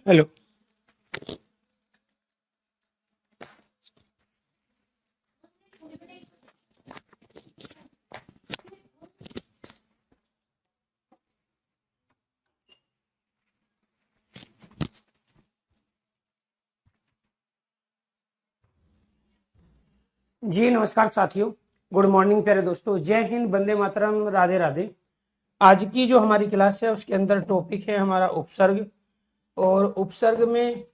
Hello. जी नमस्कार साथियों, good morning प्यारे दोस्तों, जय हिंद, वंदे मातरम, राधे राधे। आज की जो हमारी क्लास है उसके अंदर टॉपिक है हमारा उपसर्ग। और उपसर्ग में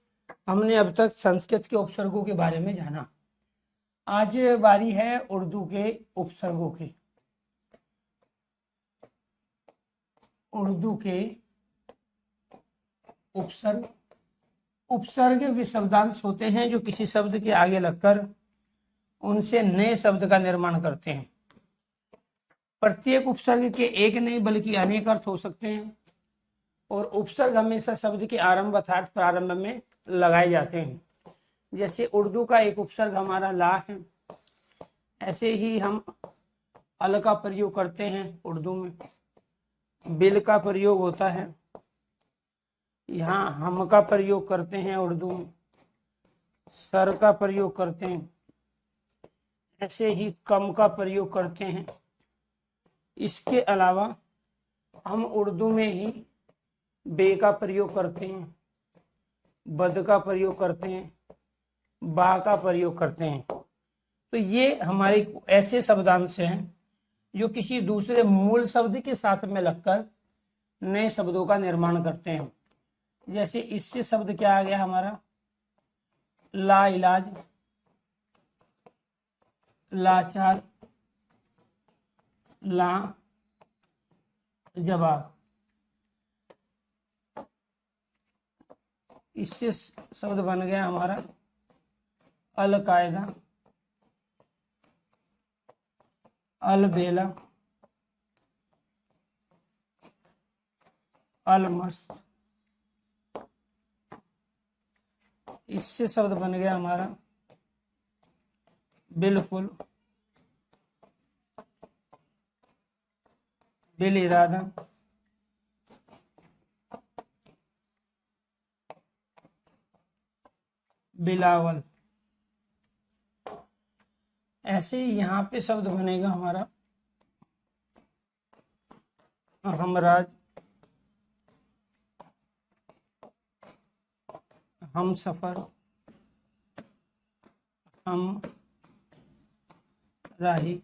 हमने अब तक संस्कृत के उपसर्गों के बारे में जाना। आज बारी है उर्दू के उपसर्गों की। उर्दू के उपसर्ग। उपसर्ग वे शब्दांश होते हैं जो किसी शब्द के आगे लगकर उनसे नए शब्द का निर्माण करते हैं। प्रत्येक उपसर्ग के एक नहीं बल्कि अनेक अर्थ हो सकते हैं और उपसर्ग हमेशा शब्द के आरंभ अर्थात प्रारंभ में लगाए जाते हैं। जैसे उर्दू का एक उपसर्ग हमारा ला है, ऐसे ही हम अल का प्रयोग करते हैं उर्दू में, बिल का प्रयोग होता है, यहाँ हम का प्रयोग करते हैं उर्दू में, सर का प्रयोग करते हैं, ऐसे ही कम का प्रयोग करते हैं। इसके अलावा हम उर्दू में ही बे का प्रयोग करते हैं, बद का प्रयोग करते हैं, बा का प्रयोग करते हैं। तो ये हमारे ऐसे शब्दांश हैं जो किसी दूसरे मूल शब्द के साथ में लगकर नए शब्दों का निर्माण करते हैं। जैसे इससे शब्द क्या आ गया हमारा, ला इलाज, लाचार, ला जवाब। इससे शब्द बन गया हमारा अल कायदा, अल बेला, अल मस्त। इससे शब्द बन गया हमारा बिल्कुल, बिल इरादा, बिलावल। ऐसे ही यहाँ पे शब्द बनेगा हमारा हमराज, हम सफर, हम राही,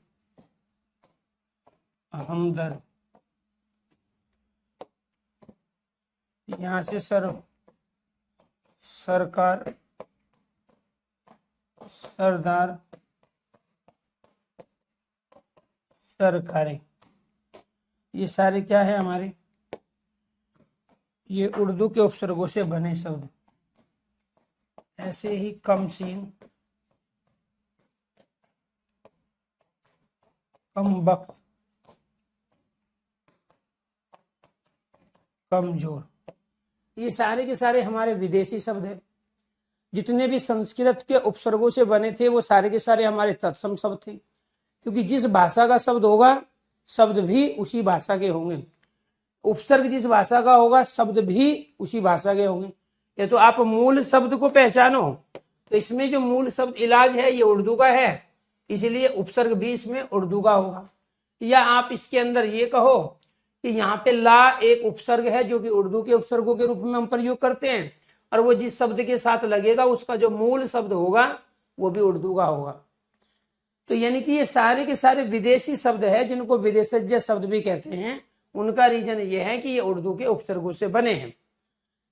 हमदर्द। यहाँ से सरकार, सरदार, सरकारें। ये सारे क्या है हमारे, ये उर्दू के उपसर्गों से बने शब्द। ऐसे ही कमसीन, कम वक्त, कमजोर। ये सारे के सारे हमारे विदेशी शब्द हैं। जितने भी संस्कृत के उपसर्गों से बने थे वो सारे के सारे हमारे तत्सम शब्द थे, क्योंकि जिस भाषा का शब्द होगा शब्द भी उसी भाषा के होंगे। उपसर्ग जिस भाषा का होगा शब्द भी उसी भाषा के होंगे। ये तो आप मूल शब्द को पहचानो, तो इसमें जो मूल शब्द इलाज है ये उर्दू का है, इसलिए उपसर्ग भी इसमें उर्दू का होगा। या आप इसके अंदर ये कहो कि यहाँ पे ला एक उपसर्ग है जो कि उर्दू के उपसर्गों के रूप में हम प्रयोग करते हैं, और वो जिस शब्द के साथ लगेगा उसका जो मूल शब्द होगा वो भी उर्दू का होगा। तो यानी कि ये सारे के सारे विदेशी शब्द है जिनको विदेशज शब्द भी कहते हैं। उनका रीजन ये है कि ये उर्दू के उपसर्गों से बने हैं।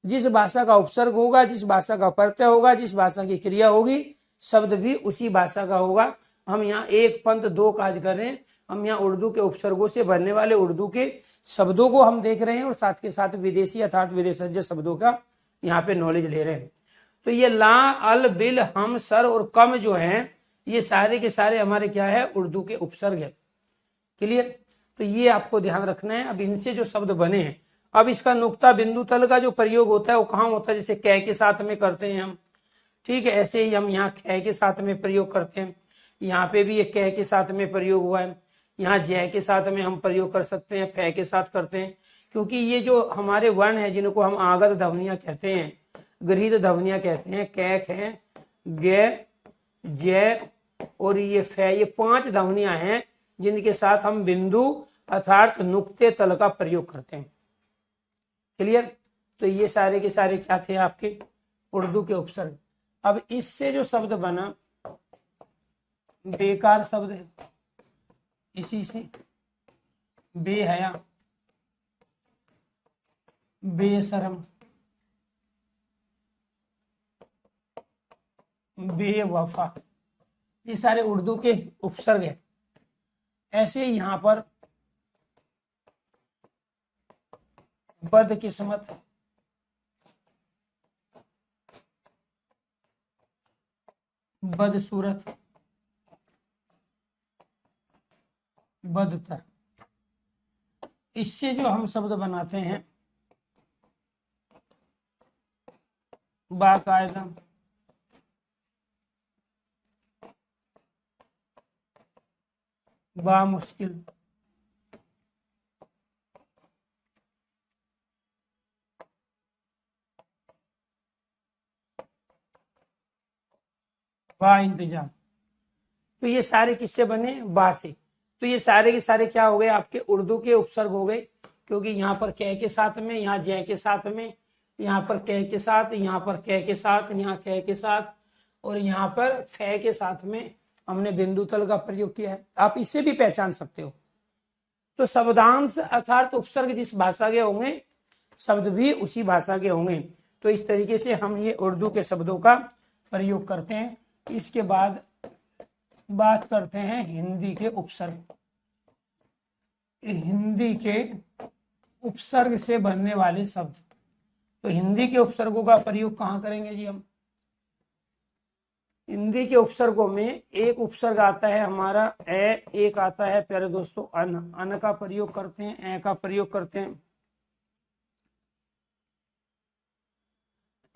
जिस भाषा का उपसर्ग होगा, जिस भाषा का प्रत्यय होगा, जिस भाषा की क्रिया होगी, शब्द भी उसी भाषा का होगा। हम यहाँ एक पंथ दो काज कर रहे हैं। हम यहाँ उर्दू के उपसर्गों से बनने वाले उर्दू के शब्दों को हम देख रहे हैं और साथ के साथ विदेशी अर्थात विदेशज शब्दों का यहाँ पे नॉलेज ले रहे हैं। तो ये ला, अल, बिल, हम, सर और कम जो है ये सारे के सारे हमारे क्या है, उर्दू के उपसर्ग है। क्लियर? तो ये आपको ध्यान रखना है। अब इनसे जो शब्द बने हैं, अब इसका नुक्ता बिंदु तल का जो प्रयोग होता है वो कहाँ होता है, जैसे कै के साथ में करते हैं हम, ठीक है। ऐसे ही हम यहाँ कै के साथ में प्रयोग करते हैं, यहाँ पे भी ये कै के साथ में प्रयोग हुआ है। यहाँ जय के साथ में हम प्रयोग कर सकते हैं, फै के साथ करते हैं, क्योंकि ये जो हमारे वर्ण है जिनको हम आगत ध्वनियां कहते हैं, गृहीत ध्वनियां कहते हैं। कैक है, गे, जय और ये फे, ये 5 ध्वनियां हैं जिनके साथ हम बिंदु अर्थात नुक्ते तल का प्रयोग करते हैं। क्लियर? तो ये सारे के सारे क्या थे आपके उर्दू के उपसर्ग। अब इससे जो शब्द बना बेकार शब्द है, इसी से बेहया, बेशरम, बेवफा, ये सारे उर्दू के उपसर्ग हैं। ऐसे यहां पर बदकिस्मत, बदसूरत, बदतर, इससे जो हम शब्द बनाते हैं बाकायदा बा मुश्किल, बा इंतजाम, तो ये सारे किससे बने? बा से। तो ये सारे के सारे क्या हो गए आपके उर्दू के उपसर्ग हो गए, क्योंकि यहाँ पर कै के साथ में, यहाँ जय के साथ में, यहाँ पर कै के साथ, यहाँ पर कै के साथ, यहाँ कै के साथ और यहाँ पर फै के साथ में हमने बिंदु तल का प्रयोग किया है। आप इससे भी पहचान सकते हो। तो शब्दांश अर्थात उपसर्ग जिस भाषा के होंगे शब्द भी उसी भाषा के होंगे। तो इस तरीके से हम ये उर्दू के शब्दों का प्रयोग करते हैं। इसके बाद बात करते हैं हिंदी के उपसर्ग। हिंदी के उपसर्ग से बनने वाले शब्द। तो हिंदी के उपसर्गों का प्रयोग कहाँ करेंगे जी हम? हिंदी के उपसर्गों में एक उपसर्ग आता है हमारा ए, एक आता है प्यारे दोस्तों अन। अन का प्रयोग करते हैं, ए का प्रयोग करते हैं।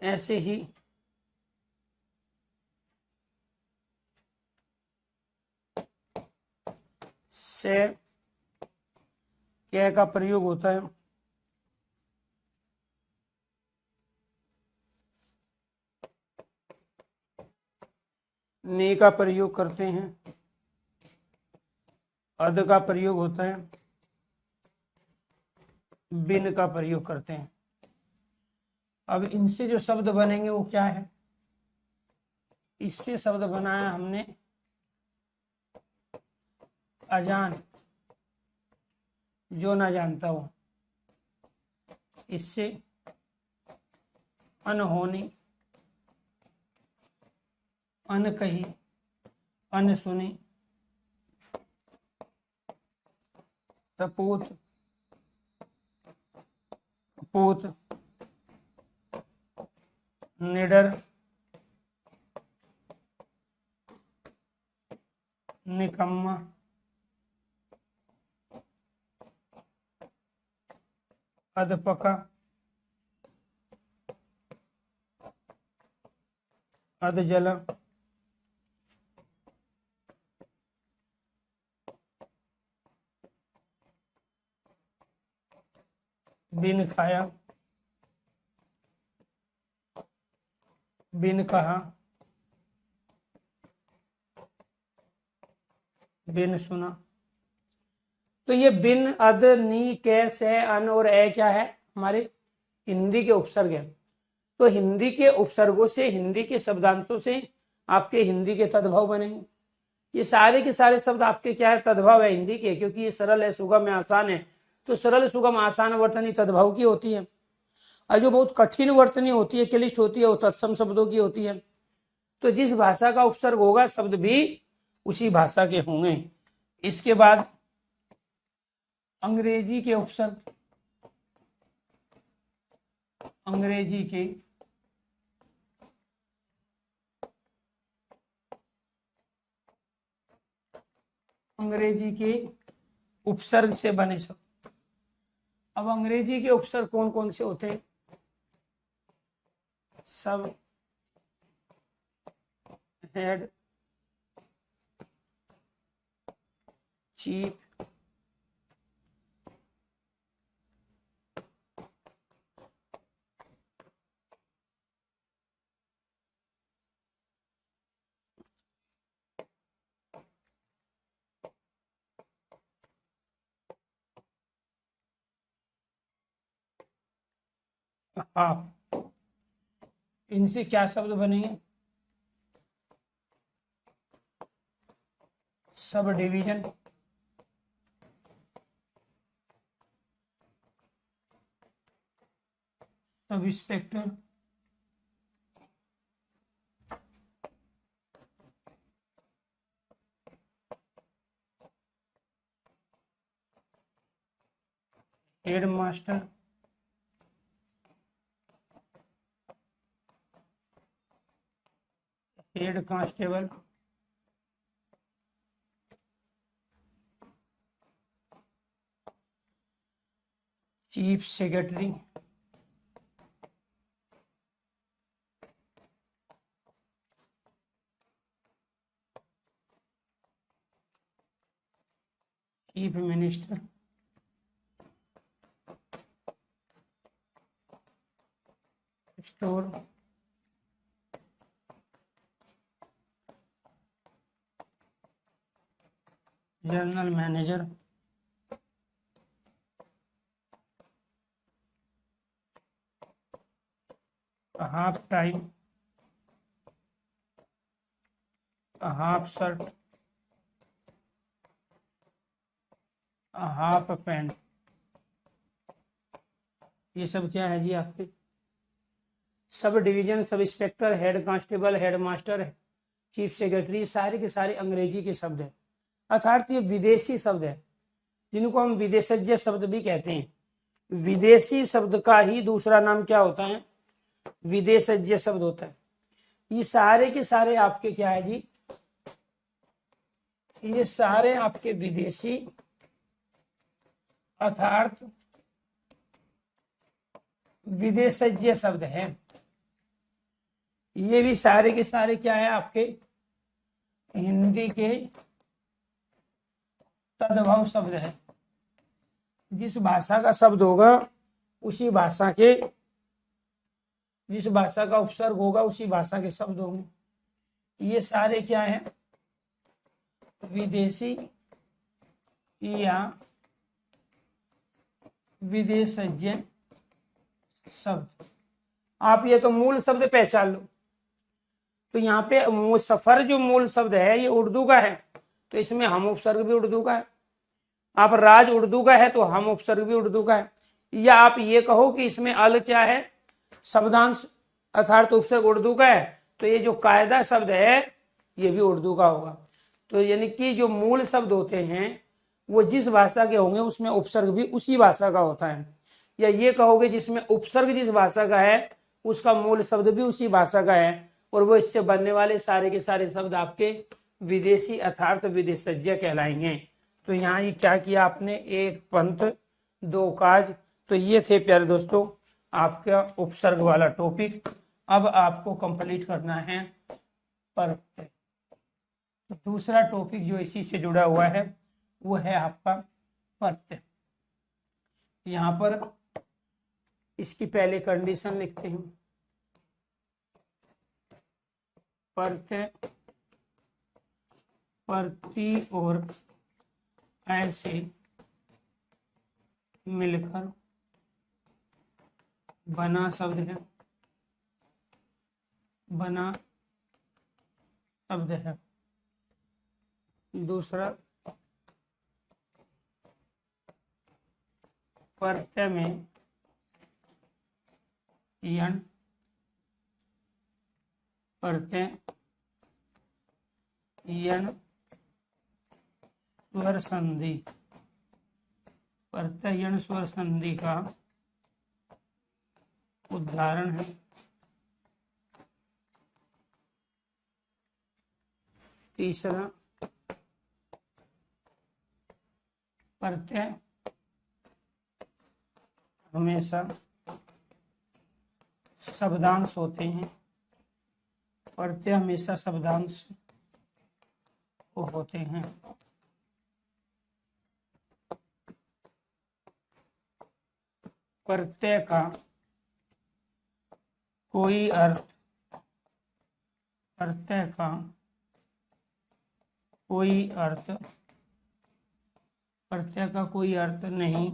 ऐसे ही से कै का प्रयोग होता है। ने का प्रयोग करते हैं। अद का प्रयोग होता है। बिन का प्रयोग करते हैं। अब इनसे जो शब्द बनेंगे वो क्या है? इससे शब्द बनाया हमने अजान, जो ना जानता हो। इससे अनहोनी, अनकही, अनसुनी, सपूत, कपूत, निडर, निकम्मा, अधपका, अधजला, बिन खाया, बिन कहा, बिन सुना। तो ये बिन, अद, नी, कै, से, अन और ए क्या है? हमारे हिंदी के उपसर्ग है। तो हिंदी के उपसर्गों से, हिंदी के शब्दांशों से आपके हिंदी के तद्भव बनेंगे। ये सारे के सारे शब्द आपके क्या है? तद्भव है हिंदी के, क्योंकि ये सरल है, सुगम है, आसान है। तो सरल, सुगम, आसान वर्तनी तद्भव की होती है, और जो बहुत कठिन वर्तनी होती है, क्लिष्ट होती है, वो तत्सम शब्दों की होती है। तो जिस भाषा का उपसर्ग होगा शब्द भी उसी भाषा के होंगे। इसके बाद अंग्रेजी के उपसर्ग। अंग्रेजी के उपसर्ग से बने शब्द। अब अंग्रेजी के उपसर्ग कौन कौन से होते हैं? सब, हेड, चीफ, हाफ, इनसे क्या शब्द बनेंगे? Sub division, sub inspector, head master, head constable, chief secretary, chief minister, store, general manager, half time, half shirt, half pant, ये सब क्या है जी आपके? Sub division, sub inspector, head constable, head master, chief secretary, सारे के सारे अंग्रेजी के शब्द हैं, अर्थात ये विदेशी शब्द है, जिनको हम विदेशज्ञ शब्द भी कहते हैं। विदेशी शब्द का ही दूसरा नाम क्या होता है? विदेशज्ञ शब्द होता है। ये सारे के सारे आपके क्या है जी? ये सारे आपके विदेशी अर्थात विदेशज्ञ शब्द हैं। ये भी सारे के सारे क्या है आपके? हिंदी के तद्भव शब्द है। जिस भाषा का शब्द होगा उसी भाषा के, जिस भाषा का उपसर्ग होगा उसी भाषा के शब्द होंगे। ये सारे क्या है? विदेशी या विदेशज्ञ शब्द। आप ये तो मूल शब्द पहचान लो। तो यहाँ पे सफर जो मूल शब्द है ये उर्दू का है, तो इसमें हम उपसर्ग भी उर्दू का है। आप राज उर्दू का है तो हम उपसर्ग भी उर्दू का है। या आप ये कहो कि इसमें अल क्या है? शब्दांश अर्थात उपसर्ग उर्दू का है, तो ये जो कायदा शब्द है ये भी उर्दू का होगा। तो यानी कि जो मूल शब्द होते हैं वो जिस भाषा के होंगे उसमें उपसर्ग भी उसी भाषा का होता है। या ये कहोगे जिसमें उपसर्ग जिस भाषा का है उसका मूल शब्द भी उसी भाषा का है, और वो इससे बनने वाले सारे के सारे शब्द आपके विदेशी अर्थात विदेशज्ञ कहलाएंगे। तो यहाँ ये क्या किया आपने? एक पंथ दो काज। तो ये थे प्यारे दोस्तों आपका उपसर्ग वाला टॉपिक। अब आपको कंप्लीट करना है प्रत्यय। दूसरा टॉपिक जो इसी से जुड़ा हुआ है वो है आपका प्रत्यय। यहाँ पर इसकी पहले कंडीशन लिखते हैं। प्रत्यय प्रति और ऐसे मिलकर बना शब्द है, बना शब्द है। दूसरा प्रत्यय में यण, प्रत्यय यण स्वर संधि, प्रत्यय यण स्वर संधि का उदाहरण है। तीसरा प्रत्यय हमेशा शब्दांश होते हैं, प्रत्यय हमेशा शब्दांश होते हैं। प्रत्यय का कोई अर्थ, प्रत्यय का कोई अर्थ, प्रत्यय का कोई अर्थ नहीं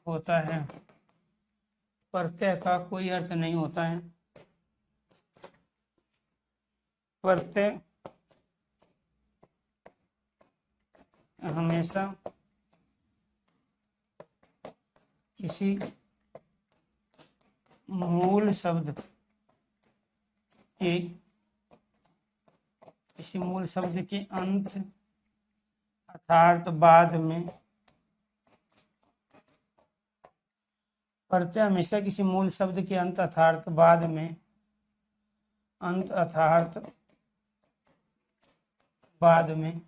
होता है। प्रत्यय का कोई अर्थ नहीं होता है। प्रत्यय हमेशा किसी मूल शब्द के अंत अर्थात बाद में, प्रत्यय हमेशा किसी मूल शब्द के अंत अर्थात बाद में, अंत अर्थात बाद में,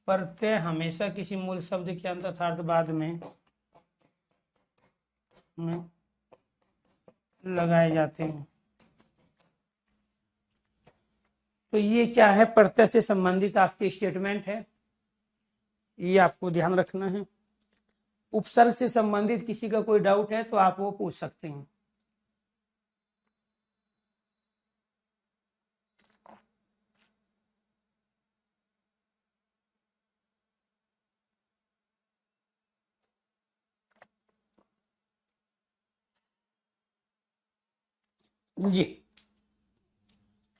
प्रत्यय हमेशा किसी मूल शब्द के अंत अर्थात बाद में लगाए जाते हैं। तो ये क्या है, प्रत्यय से संबंधित आपकी स्टेटमेंट है, ये आपको ध्यान रखना है। उपसर्ग से संबंधित किसी का कोई डाउट है तो आप वो पूछ सकते हैं। जी,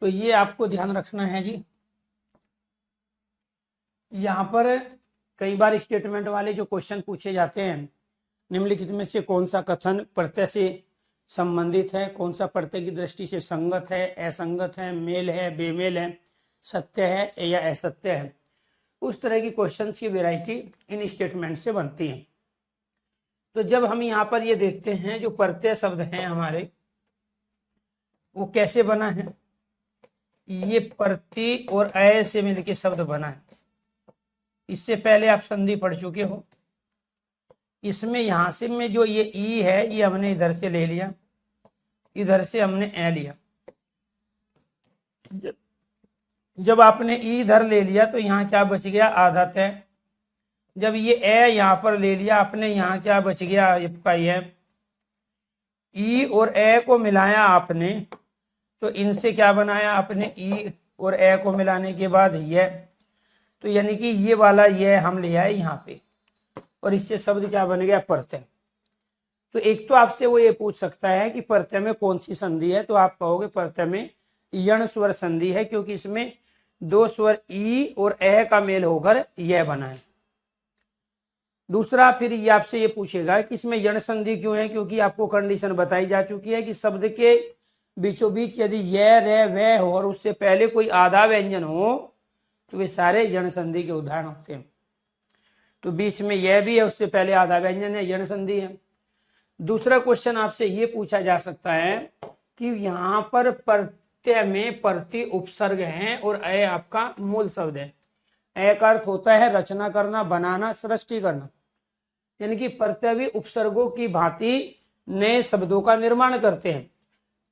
तो ये आपको ध्यान रखना है जी। यहाँ पर कई बार स्टेटमेंट वाले जो क्वेश्चन पूछे जाते हैं, निम्नलिखित में से कौन सा कथन प्रत्यय से संबंधित है, कौन सा प्रत्यय की दृष्टि से संगत है, असंगत है, मेल है, बेमेल है, सत्य है या असत्य है, उस तरह की क्वेश्चंस की वैरायटी इन स्टेटमेंट से बनती है। तो जब हम यहाँ पर ये देखते हैं जो प्रत्यय शब्द हैं हमारे, वो कैसे बना है, ये प्रति और अय से मिलके शब्द बना है। इससे पहले आप संधि पढ़ चुके हो। इसमें यहां से में जो ये ई है, ये हमने इधर से ले लिया, इधर से हमने ए लिया। जब आपने ई इधर ले लिया तो यहाँ क्या बच गया, आधा तय। जब ये ए यहाँ पर ले लिया आपने, यहाँ क्या बच गया, आपका ये ई और ए को मिलाया आपने, तो इनसे क्या बनाया आपने, ई और ए को मिलाने के बाद ये, तो यानी कि ये वाला ये हम ले आए यहाँ पे, और इससे शब्द क्या बन गया, प्रत्यय। तो एक तो आपसे वो ये पूछ सकता है कि प्रत्यय में कौन सी संधि है, तो आप कहोगे प्रत्यय में यण स्वर संधि है, क्योंकि इसमें दो स्वर ई और ए का मेल होकर यह बना है। दूसरा, फिर ये आपसे ये पूछेगा कि इसमें यण संधि क्यों है, क्योंकि आपको कंडीशन बताई जा चुकी है कि शब्द के बीचों बीच यदि यह रे वह हो और उससे पहले कोई आधा व्यंजन हो तो वे सारे यण संधि के उदाहरण होते हैं। तो बीच में यह भी है, उससे पहले आधा व्यंजन है, यण संधि है। दूसरा क्वेश्चन आपसे ये पूछा जा सकता है कि यहाँ पर प्रत्यय में प्रति उपसर्ग है और अय आपका मूल शब्द है। अय का अर्थ होता है रचना करना, बनाना, सृष्टि करना, यानी कि प्रत्यय भी उपसर्गों की भांति नए शब्दों का निर्माण करते हैं।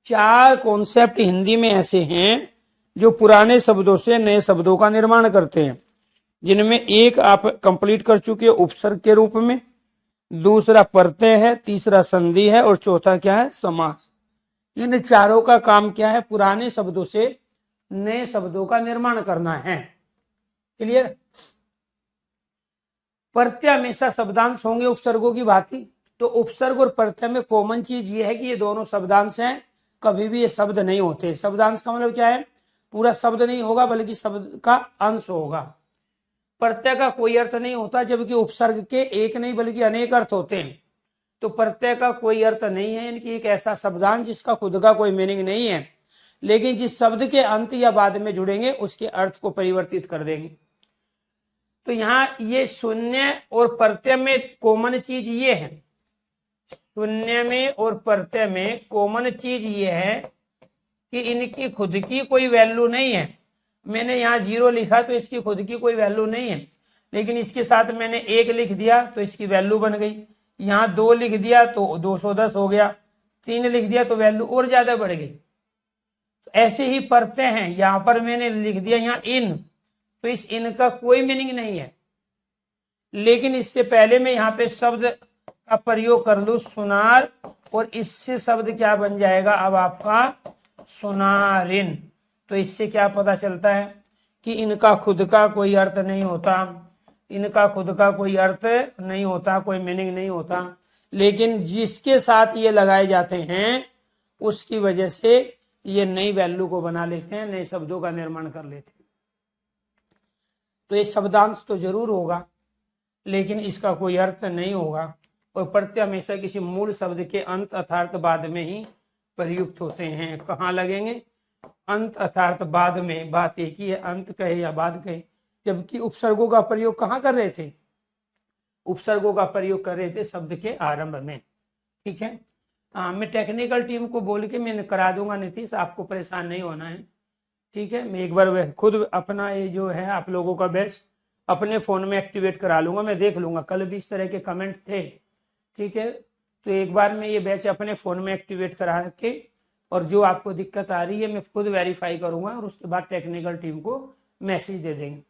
4 कॉन्सेप्ट हिंदी में ऐसे हैं जो पुराने शब्दों से नए शब्दों का निर्माण करते हैं, जिनमें एक आप कंप्लीट कर चुके हो उपसर्ग के रूप में, दूसरा प्रत्यय है, तीसरा संधि है और चौथा क्या है, समास। इन चारों का काम क्या है, पुराने शब्दों से नए शब्दों का निर्माण करना है। क्लियर। प्रत्यय हमेशा शब्दांश होंगे उपसर्गों की भांति। तो उपसर्ग और प्रत्यय में कॉमन चीज ये है कि ये दोनों शब्दांश हैं, कभी भी ये शब्द नहीं होते। शब्दांश का मतलब क्या है, पूरा शब्द नहीं होगा बल्कि शब्द का अंश होगा। प्रत्यय का कोई अर्थ नहीं होता, जबकि उपसर्ग के एक नहीं बल्कि अनेक अर्थ होते हैं। तो प्रत्यय का कोई अर्थ नहीं है, इनकी एक ऐसा शब्दांश जिसका खुद का कोई मीनिंग नहीं है, लेकिन जिस शब्द के अंत या बाद में जुड़ेंगे उसके अर्थ को परिवर्तित कर देंगे। तो यहाँ ये शून्य और प्रत्यय में कॉमन चीज ये है, शून्य में और प्रत्यय में कॉमन चीज ये है कि इनकी खुद की कोई वैल्यू नहीं है। मैंने यहाँ 0 लिखा तो इसकी खुद की कोई वैल्यू नहीं है, लेकिन इसके साथ मैंने 1 लिख दिया तो इसकी वैल्यू बन गई। यहाँ 2 लिख दिया तो 210 हो गया, 3 लिख दिया तो वैल्यू और ज्यादा बढ़ गई। तो ऐसे ही प्रत्यय हैं, यहाँ पर मैंने लिख दिया यहाँ इन, तो इस इन का कोई मीनिंग नहीं है, लेकिन इससे पहले मैं यहाँ पे शब्द का प्रयोग कर लूं सुनार, और इससे शब्द क्या बन जाएगा अब आपका सुनारिन। तो इससे क्या पता चलता है कि इनका खुद का कोई अर्थ नहीं होता, इनका खुद का कोई अर्थ नहीं होता, कोई मीनिंग नहीं होता। लेकिन जिसके साथ ये लगाए जाते हैं उसकी वजह से ये नई वैल्यू को बना लेते हैं, नए शब्दों का निर्माण कर लेते हैं। तो ये शब्दांश तो जरूर होगा लेकिन इसका कोई अर्थ नहीं होगा, और प्रत्यय हमेशा किसी मूल शब्द के अंत अर्थात बाद में ही प्रयुक्त होते हैं। कहाँ लगेंगे? अंत अर्थात बाद में। बात एक ही है, अंत कहे या बाद कहे। जबकि उपसर्गों का प्रयोग कहाँ कर रहे थे? उपसर्गों का प्रयोग कर रहे थे शब्द के आरंभ में। ठीक है। मैं टेक्निकल टीम को बोल के मैं करा दूंगा नीतीश, आपको परेशान नहीं होना है। ठीक है, मैं एक बार वह खुद अपना ये जो है आप लोगों का बैच अपने फोन में एक्टिवेट करा लूंगा, मैं देख लूंगा। कल भी इस तरह के कमेंट थे। ठीक है, तो एक बार मैं ये बैच अपने फोन में एक्टिवेट करा के, और जो आपको दिक्कत आ रही है मैं खुद वेरीफाई करूंगा और उसके बाद टेक्निकल टीम को मैसेज दे देंगे।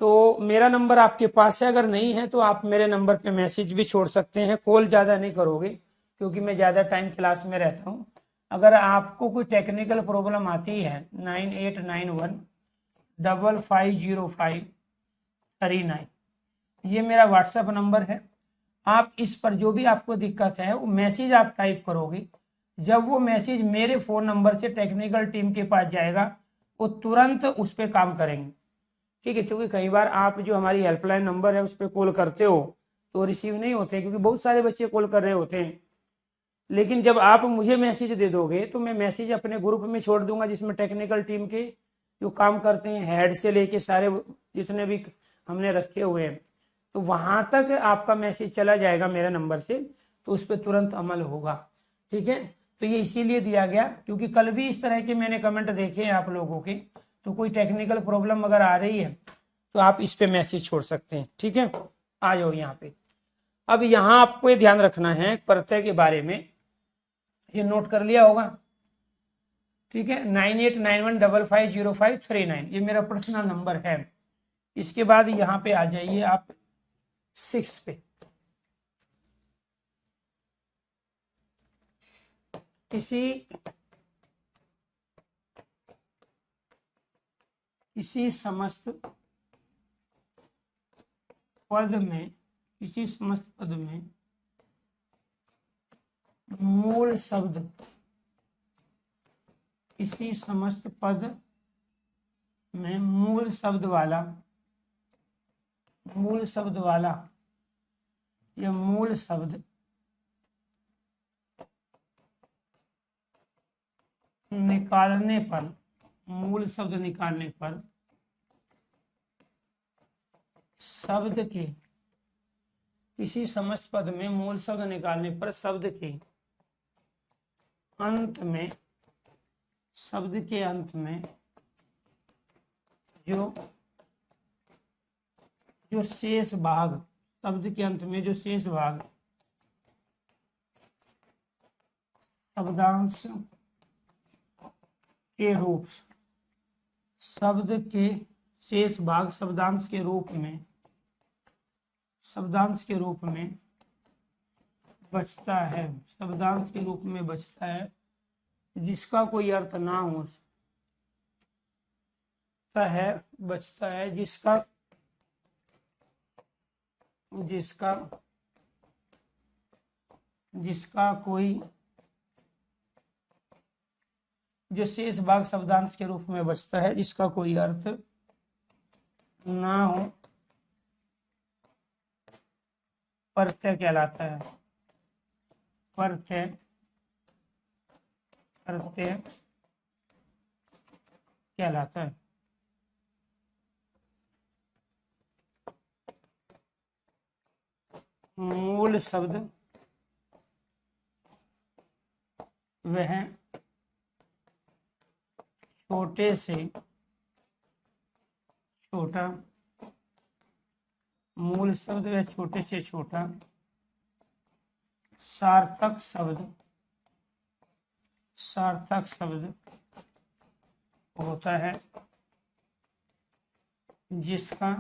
तो मेरा नंबर आपके पास है, अगर नहीं है तो आप मेरे नंबर पे मैसेज भी छोड़ सकते हैं। कॉल ज़्यादा नहीं करोगे क्योंकि मैं ज़्यादा टाइम क्लास में रहता हूँ। अगर आपको कोई टेक्निकल प्रॉब्लम आती है 9891550539, ये मेरा व्हाट्सएप नंबर है। आप इस पर जो भी आपको दिक्कत है वो मैसेज आप टाइप करोगे। जब वो मैसेज मेरे फ़ोन नंबर से टेक्निकल टीम के पास जाएगा वो तुरंत उस पर काम करेंगे। ठीक है, क्योंकि कई बार आप जो हमारी हेल्पलाइन नंबर है उस पर कॉल करते हो तो रिसीव नहीं होते, क्योंकि बहुत सारे बच्चे कॉल कर रहे होते हैं। लेकिन जब आप मुझे मैसेज दे दोगे तो मैं मैसेज अपने ग्रुप में छोड़ दूंगा जिसमें टेक्निकल टीम के जो काम करते हैं, हेड से लेके सारे जितने भी हमने रखे हुए हैं, तो वहां तक आपका मैसेज चला जाएगा मेरे नंबर से, तो उस पर तुरंत अमल होगा। ठीक है, तो ये इसीलिए दिया गया क्योंकि कल भी इस तरह के मैंने कमेंट देखे हैं आप लोगों के। तो कोई टेक्निकल प्रॉब्लम अगर आ रही है तो आप इस पे मैसेज छोड़ सकते हैं। ठीक है, आ जाओ यहाँ पे। अब यहाँ आपको ये ध्यान रखना है प्रत्यय के बारे में, ये नोट कर लिया होगा। ठीक है, 9891550539 ये मेरा पर्सनल नंबर है। इसके बाद यहाँ पे आ जाइए आप 6 पे। किसी समस्त पद में, किसी समस्त पद में मूल शब्द, किसी समस्त पद में मूल शब्द वाला या मूल शब्द निकालने पर, मूल शब्द निकालने पर शब्द के, किसी समस्त पद में मूल शब्द निकालने पर शब्द के अंत में, शब्द के अंत में जो शेष भाग, शब्द के अंत में जो शेष भाग शब्दांश के रूप, शब्द के शेष भाग शब्दांश के रूप में, शब्दांश के रूप में बचता है, शब्दांश के रूप में बचता है, जिसका कोई अर्थ ना हो है, बचता है, जिसका कोई, जो शेष भाग शब्दांश के रूप में बचता है जिसका कोई अर्थ ना हो, प्रत्यय कहलाता है। प्रत्यय कहलाता है। मूल शब्द वह छोटे से छोटा, मूल शब्द वह छोटे से छोटा सार्थक शब्द होता है जिसका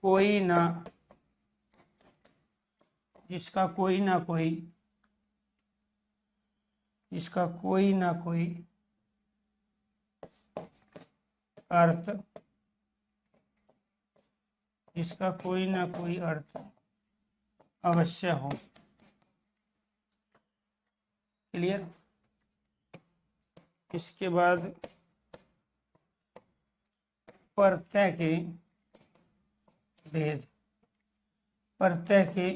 कोई ना कोई अर्थ जिसका कोई ना कोई अर्थ अवश्य हो। क्लियर। इसके बाद प्रत्यय के भेद। प्रत्यय के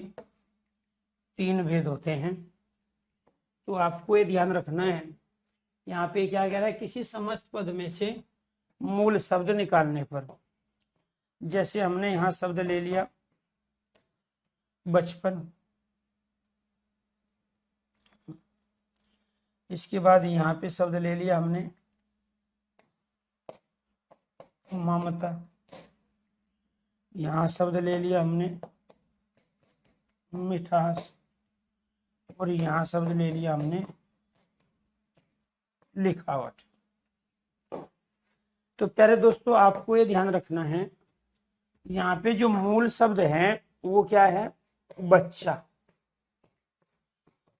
3 भेद होते हैं, तो आपको ये ध्यान रखना है। यहाँ पे क्या कह रहा है, किसी समस्त पद में से मूल शब्द निकालने पर। जैसे हमने यहाँ शब्द ले लिया बचपन, इसके बाद यहाँ पे शब्द ले लिया हमने ममता, यहाँ शब्द ले लिया हमने मिठास, और यहाँ शब्द ले लिया हमने लिखावट। तो प्यारे दोस्तों, आपको ये ध्यान रखना है, यहाँ पे जो मूल शब्द है वो क्या है, बच्चा,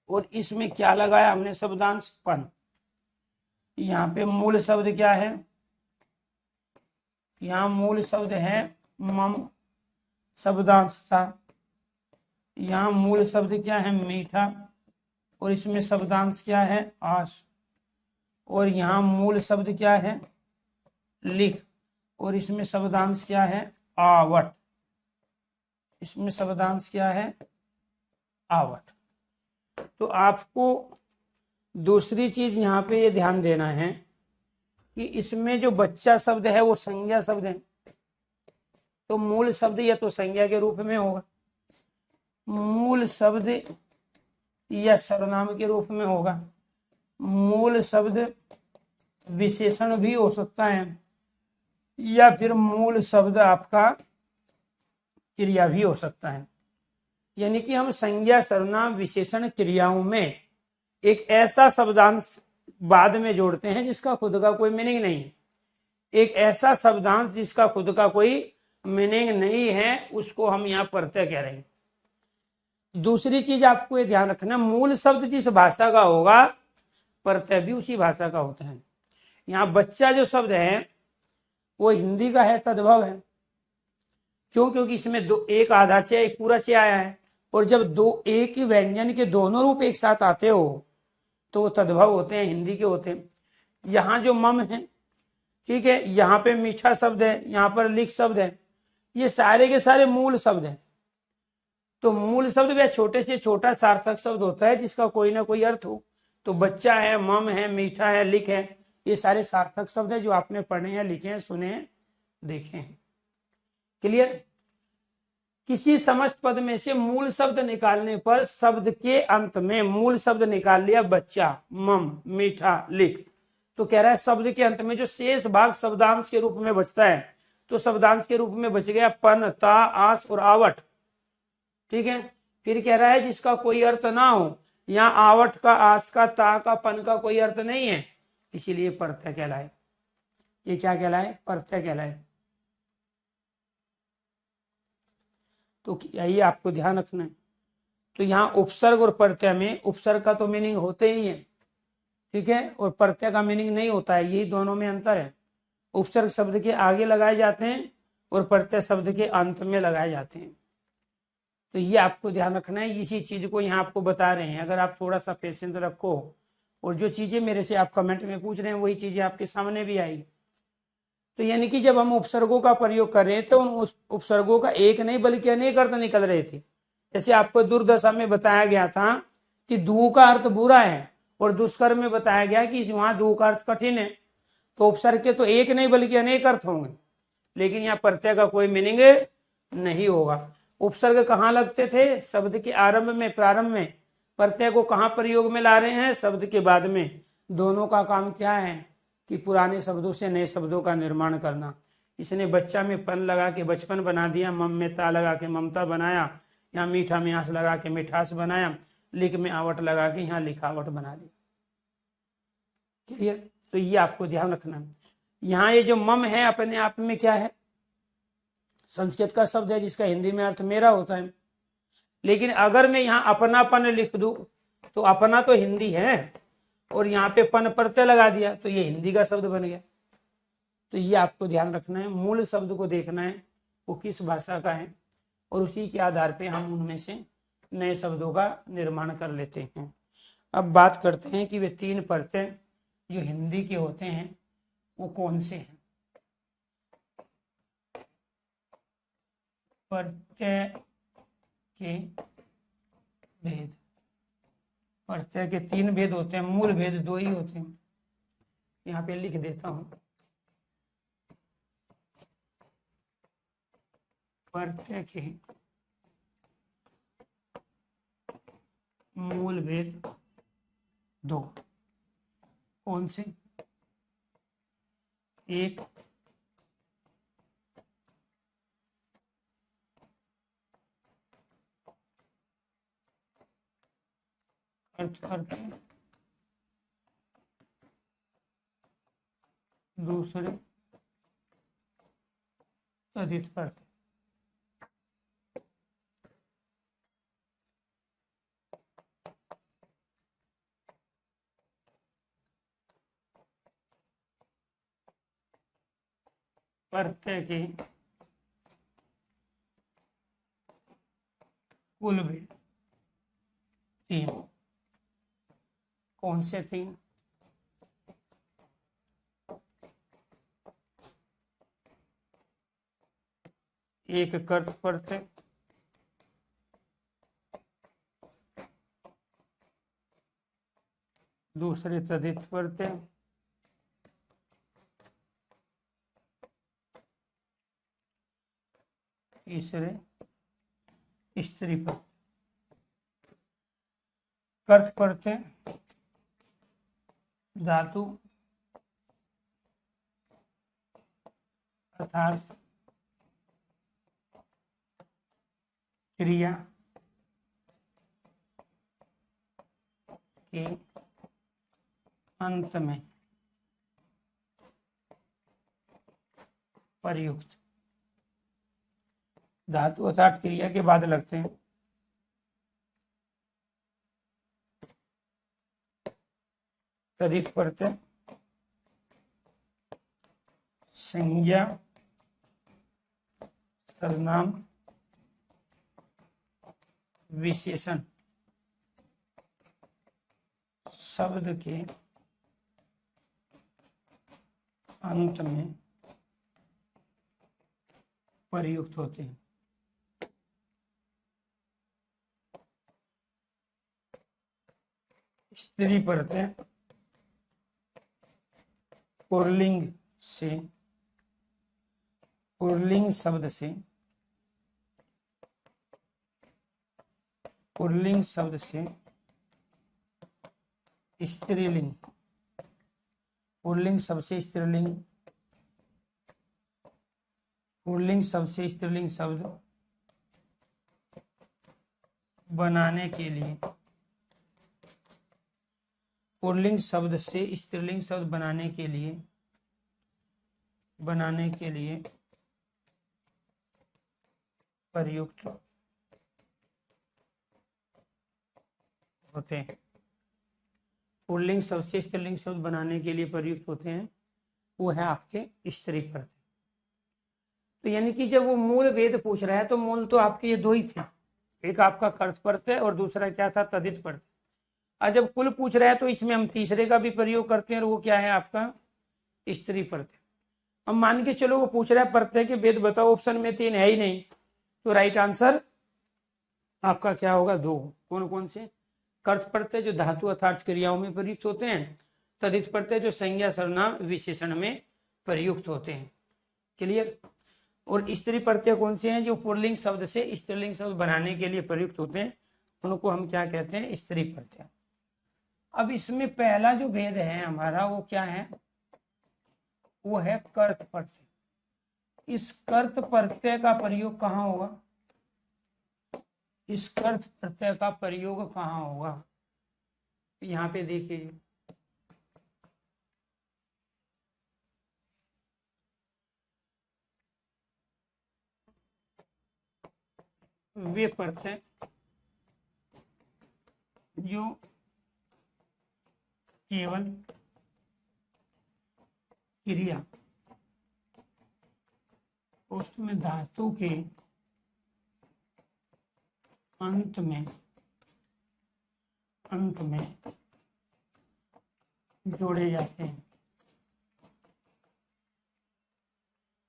और इसमें क्या लगाया हमने, शब्दांश पन। यहाँ पे मूल शब्द क्या है, यहाँ मूल शब्द है मम, शब्दांश था। यहाँ मूल शब्द क्या है, मीठा, और इसमें शब्दांश क्या है, आस। और यहाँ मूल शब्द क्या है, लिख, और इसमें शब्दांश क्या है, आवट। इसमें शब्दांश क्या है, आवट। तो आपको दूसरी चीज यहाँ पे ये ध्यान देना है कि इसमें जो बच्चा शब्द है वो संज्ञा शब्द है, तो मूल शब्द या तो संज्ञा के रूप में होगा, मूल शब्द या सर्वनाम के रूप में होगा, मूल शब्द विशेषण भी हो सकता है, या फिर मूल शब्द आपका क्रिया भी हो सकता है। यानी कि हम संज्ञा, सर्वनाम, विशेषण, क्रियाओं में एक ऐसा शब्दांश बाद में जोड़ते हैं जिसका खुद का कोई मीनिंग नहीं है। एक ऐसा शब्दांश जिसका खुद का कोई मीनिंग नहीं है, उसको हम यहाँ प्रत्यय कह रहे हैं। दूसरी चीज आपको ये ध्यान रखना, मूल शब्द जिस भाषा का होगा प्रत्यय भी उसी भाषा का होता है। यहाँ बच्चा जो शब्द है वो हिंदी का है, तद्भव है। क्यों? क्योंकि इसमें दो, एक आधा चे, एक पूरा चे आया है, और जब दो एक ही व्यंजन के दोनों रूप एक साथ आते हो तो वो तद्भव होते हैं, हिंदी के होते हैं। यहाँ जो मम है, ठीक है, यहाँ पे मीठा शब्द है, यहाँ पर लिख शब्द है, ये सारे के सारे मूल शब्द हैं। तो मूल शब्द वह छोटे से छोटा सार्थक शब्द होता है जिसका कोई ना कोई अर्थ हो। तो बच्चा है, मम है, मीठा है, लिख है, ये सारे सार्थक शब्द है जो आपने पढ़े हैं, लिखे हैं, सुने हैं, देखे हैं। क्लियर। किसी समस्त पद में से मूल शब्द निकालने पर शब्द के अंत में मूल शब्द निकाल लिया, बच्चा, मम, मीठा, लिख, तो कह रहा है शब्द के अंत में जो शेष भाग शब्दांश के रूप में बचता है, तो शब्दांश के रूप में बच गया पन, ता, आस और आवट। ठीक है। फिर कह रहा है जिसका कोई अर्थ ना हो, यहाँ आवट का, आस का, ता का, पन का कोई अर्थ नहीं है, इसीलिए प्रत्यय कहलाए। ये क्या कहलाए? प्रत्यय कहलाए। तो यही आपको ध्यान रखना है। तो यहाँ उपसर्ग और प्रत्यय में उपसर्ग का तो मीनिंग होते ही है, ठीक है, और प्रत्यय का मीनिंग नहीं होता है, यही दोनों में अंतर है। उपसर्ग शब्द के आगे लगाए जाते हैं और प्रत्यय शब्द के अंत में लगाए जाते हैं। तो ये आपको ध्यान रखना है, इसी चीज को यहाँ आपको बता रहे हैं। अगर आप थोड़ा सा पेशेंस रखो और जो चीजें मेरे से आप कमेंट में पूछ रहे हैं वही चीजें आपके सामने भी आएगी। तो यानी कि जब हम उपसर्गों का प्रयोग कर रहे थे, उन उपसर्गों का एक नहीं बल्कि अनेक अर्थ निकल रहे थे। जैसे आपको दुर्दशा में बताया गया था कि दू का अर्थ बुरा है, और दुष्कर में बताया गया कि वहां दू का अर्थ कठिन है। तो उपसर्ग के तो एक नहीं बल्कि अनेक अर्थ होंगे, लेकिन यहाँ प्रत्यय का कोई मीनिंग नहीं होगा। उपसर्ग कहाँ लगते थे? शब्द के आरंभ में, प्रारंभ में। प्रत्यय को कहाँ प्रयोग में ला रहे हैं? शब्द के बाद में। दोनों का काम क्या है कि पुराने शब्दों से नए शब्दों का निर्माण करना। इसने बच्चा में पन लगा के बचपन बना दिया, मम में ता लगा के ममता बनाया, यहाँ मीठा में आस लगा के मिठास बनाया, लिख में आवट लगा के यहाँ लिखावट बना दी। क्लियर। तो ये आपको ध्यान रखना है। यहाँ ये जो मम है अपने आप में क्या है? संस्कृत का शब्द है जिसका हिंदी में अर्थ मेरा होता है। लेकिन अगर मैं यहाँ अपनापन लिख दूं तो अपना तो हिंदी है, और यहाँ पे पन प्रत्यय लगा दिया तो ये हिंदी का शब्द बन गया। तो ये आपको ध्यान रखना है, मूल शब्द को देखना है, वो किस भाषा का है, और उसी के आधार पे हम उनमें से नए शब्दों का निर्माण कर लेते हैं। अब बात करते हैं कि वे 3 प्रत्यय जो हिंदी के होते हैं वो कौन से हैं। प्रत्यय के भेद, प्रत्यय के 3 भेद होते हैं, मूल भेद 2 ही होते हैं। यहाँ पे लिख देता हूं, प्रत्यय के मूल भेद 2 कौन से? एक अर्थ करते, दूसरे तदित करते। प्रत्यय के कुल भेद 3 कौन से 3? एक कर्त प्रत्यय, दूसरे तदित प्रत्यय, तीसरे स्त्री प्रत्यय। कर्त प्रत्यय धातु अर्थात क्रिया के अंत में प्रयुक्त, धातु अर्थात क्रिया के बाद लगते हैं। तदित प्रत्यय संज्ञा सर्वनाम विशेषण शब्द के अंत में प्रयुक्त होते हैं। स्त्री प्रत्यय पुल्लिंग से, पुल्लिंग शब्द से, पुल्लिंग शब्द से स्त्रीलिंग, पुल्लिंग शब्द से स्त्रीलिंग, पुल्लिंग शब्द से स्त्रीलिंग शब्द बनाने के लिए, पुल्लिंग शब्द से स्त्रीलिंग शब्द बनाने के लिए प्रयुक्त होते हैं। पुल्लिंग शब्द से स्त्रीलिंग शब्द बनाने के लिए प्रयुक्त होते हैं, वो है आपके स्त्री प्रत्यय। तो यानी कि जब वो मूल भेद पूछ रहा है तो मूल तो आपके ये 2 ही थे, एक आपका कर्त प्रत्यय और दूसरा क्या था? तदित प्रत्यय। और जब कुल पूछ रहा है तो इसमें हम तीसरे का भी प्रयोग करते हैं, और वो क्या है आपका? स्त्री प्रत्यय। अब मान के चलो वो पूछ रहा है प्रत्यय के भेद बताओ, ऑप्शन में 3 है ही नहीं, तो राइट आंसर आपका क्या होगा? 2। कौन कौन से? कर्त प्रत्यय जो धातु अर्थात क्रियाओं में प्रयुक्त होते हैं, तदित प्रत्यय जो संज्ञा सर्वनाम विशेषण में प्रयुक्त होते हैं। क्लियर? और स्त्री प्रत्यय कौन से हैं? जो पुल्लिंग शब्द से स्त्रीलिंग शब्द बनाने के लिए प्रयुक्त होते हैं, उनको हम क्या कहते हैं? स्त्री प्रत्यय। अब इसमें पहला जो भेद है हमारा वो क्या है? वो है कर्त प्रत्यय। इस कर्त प्रत्यय का प्रयोग कहाँ होगा? इस कर्त प्रत्यय का प्रयोग कहाँ होगा? यहाँ पे देखिए, वे प्रत्यय जो केवल क्रिया उसमें धातु के अंत में जोड़े जाते हैं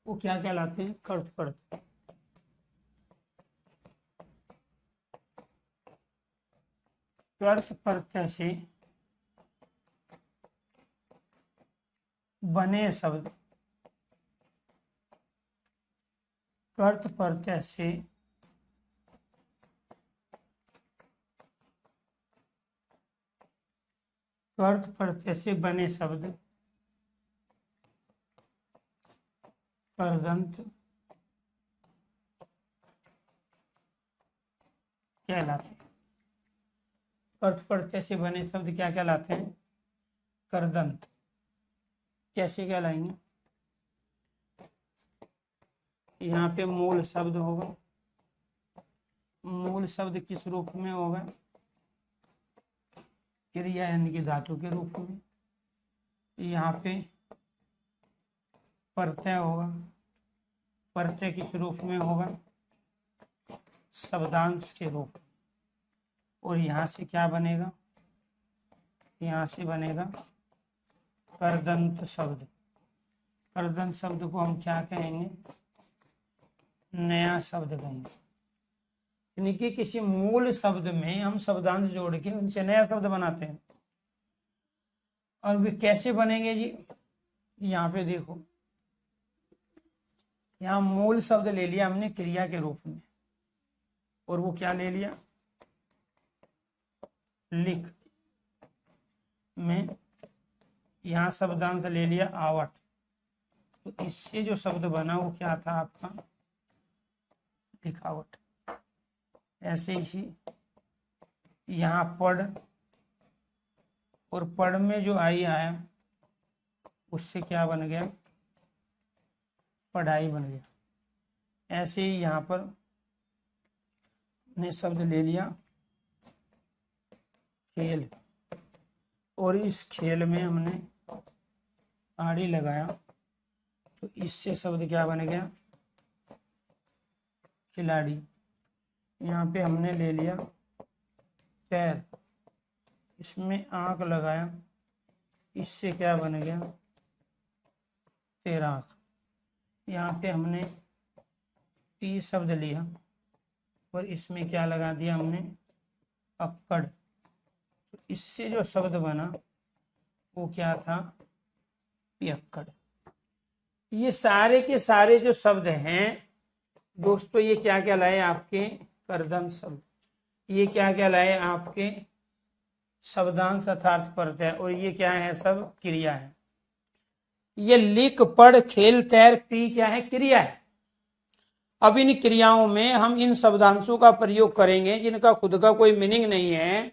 वो क्या कहलाते हैं? कर्त प्रत्यय। कर्त प्रत्यय से बने शब्द, कर्त प्रत्यय से बने शब्द करदंत कहलाते हैं। कर्त प्रत्यय से बने शब्द क्या कहलाते हैं? करदंत। कैसे कहलाएंगे? यहाँ पे मूल शब्द होगा। मूल शब्द किस रूप में होगा? क्रिया यानी कि धातु के रूप में। यहाँ पे प्रत्यय होगा। प्रत्यय किस रूप में होगा? शब्दांश के रूप। और यहाँ से क्या बनेगा? यहाँ से बनेगा करदंत शब्द। करदंत शब्द को हम क्या कहेंगे? नया शब्द कहेंगे। यानी कि किसी मूल शब्द में हम शब्दांश जोड़ के उनसे नया शब्द बनाते हैं। और वे कैसे बनेंगे जी? यहाँ पे देखो, यहाँ मूल शब्द ले लिया हमने क्रिया के रूप में, और वो क्या ले लिया? लिख में। यहाँ शब्दांश ले लिया आवट। तो इससे जो शब्द बना वो क्या था आपका? लिखावट। ऐसे ही यहाँ पढ़, और पढ़ में जो आई आया उससे क्या बन गया? पढ़ाई बन गया। ऐसे ही यहाँ पर हमने शब्द ले लिया खेल, और इस खेल में हमने आड़ी लगाया, तो इससे शब्द क्या बन गया? खिलाड़ी। यहाँ पे हमने ले लिया तैर, इसमें आंख लगाया, इससे क्या बन गया? तैराक। यहाँ पे हमने पी शब्द लिया, और इसमें क्या लगा दिया हमने? अक्कड़। तो इससे जो शब्द बना वो क्या था? पियक्कड़। ये सारे के सारे जो शब्द हैं दोस्तों, ये क्या कहलाए? आपके करदंत शब्द। ये क्या कहलाए? आपके शब्दांश अर्थात प्रत्यय। और ये क्या है? सब क्रिया है। ये लिख, पढ़, खेल, तैर, पी क्या है? क्रिया है। अब इन क्रियाओं में हम इन शब्दांशों का प्रयोग करेंगे जिनका खुद का कोई मीनिंग नहीं है,